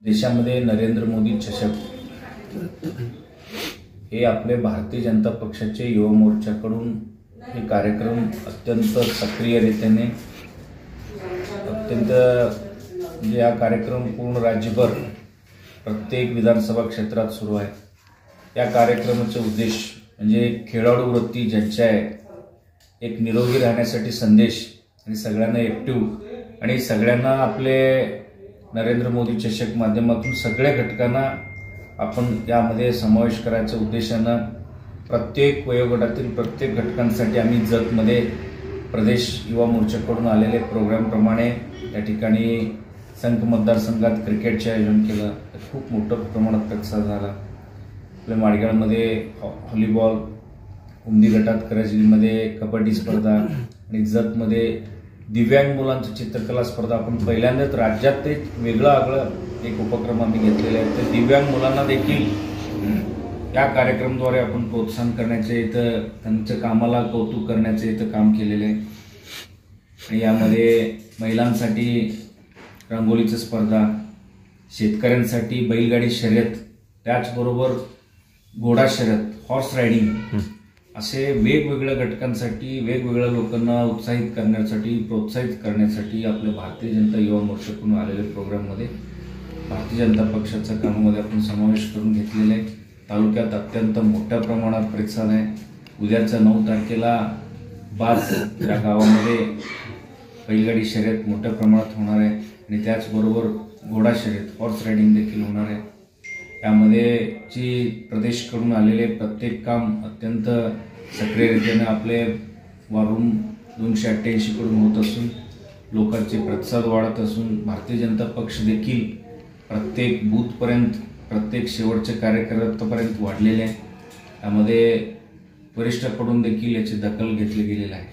देशामध्ये नरेंद्र मोदी चषक हे आपले भारतीय जनता पक्षाचे युवा मोर्चाकडून हे कार्यक्रम अत्यंत सक्रियरित्याने म्हणजे हा कार्यक्रम पूर्ण राज्यभर प्रत्येक विधानसभा क्षेत्रात सुरू आहे। या कार्यक्रमाचे उद्देश म्हणजे खेळाडू वृत्ती ज्यांची आहे, एक निरोगी राहण्यासाठी संदेश आणि सगळ्यांना ॲक्टिव्ह आणि सगळ्यांना आपले नरेंद्र मोदी चषक माध्यमातून सगळ्या घटकांना आपण यामध्ये समावेश करायच्या उद्देशाने प्रत्येक वयोगटातील प्रत्येक घटकांसाठी आम्ही जतमध्ये प्रदेश युवा मोर्चाकडून आलेले प्रोग्रामप्रमाणे या ठिकाणी संघ मतदारसंघात क्रिकेटचे आयोजन केलं। खूप मोठ्या प्रमाणात प्रतिसाद झाला। आपल्या माडगावमध्ये व्हॉलीबॉल, उमदी गटात करंजलीमध्ये कबड्डी स्पर्धा आणि जतमध्ये दिव्यांग मुलांची चित्रकला स्पर्धा आपण पहिल्यांदाच राज्यात एक वेगळा एक उपक्रम आम्ही घेतलेला आहे। तर दिव्यांग मुलांना देखील या कार्यक्रमाद्वारे आपण प्रोत्साहन करण्याचे, इथं त्यांच्या कामाला कौतुक करण्याचे इथं काम केलेले आहे। आणि यामध्ये महिलांसाठी रांगोळीची स्पर्धा, शेतकऱ्यांसाठी बैलगाडी शर्यत, त्याचबरोबर घोडा शर्यत, हॉर्स रायडिंग असे वेगवेगळ्या घटकांसाठी वेगवेगळ्या लोकांना उत्साहित करण्यासाठी प्रोत्साहित करण्यासाठी आपल्या भारतीय जनता युवा मोर्चाकडून आलेल्या प्रोग्राममध्ये भारतीय जनता पक्षाच्या कामामध्ये आपण समावेश करून घेतलेला आहे। तालुक्यात अत्यंत मोठ्या प्रमाणात प्रतिसाद आहे। उद्याच्या 9 तारखेला बाज या गावामध्ये बैलगाडी शर्यत मोठ्या प्रमाणात होणार आहे आणि त्याचबरोबर घोडा शर्यत, हॉर्स रायडिंग देखील होणार आहे। यामध्ये जी प्रदेशकडून आलेले प्रत्येक काम अत्यंत सक्रियरित्याने आपले वारून 288 कडून होत असून लोकांचे प्रतिसाद वाढत असून भारतीय जनता पक्ष देखील प्रत्येक बूथपर्यंत प्रत्येक शेवटच्या कार्यकर्त्यापर्यंत वाढलेले आहे। त्यामध्ये वरिष्ठांकडून देखील याची दखल घेतली गेलेली आहे।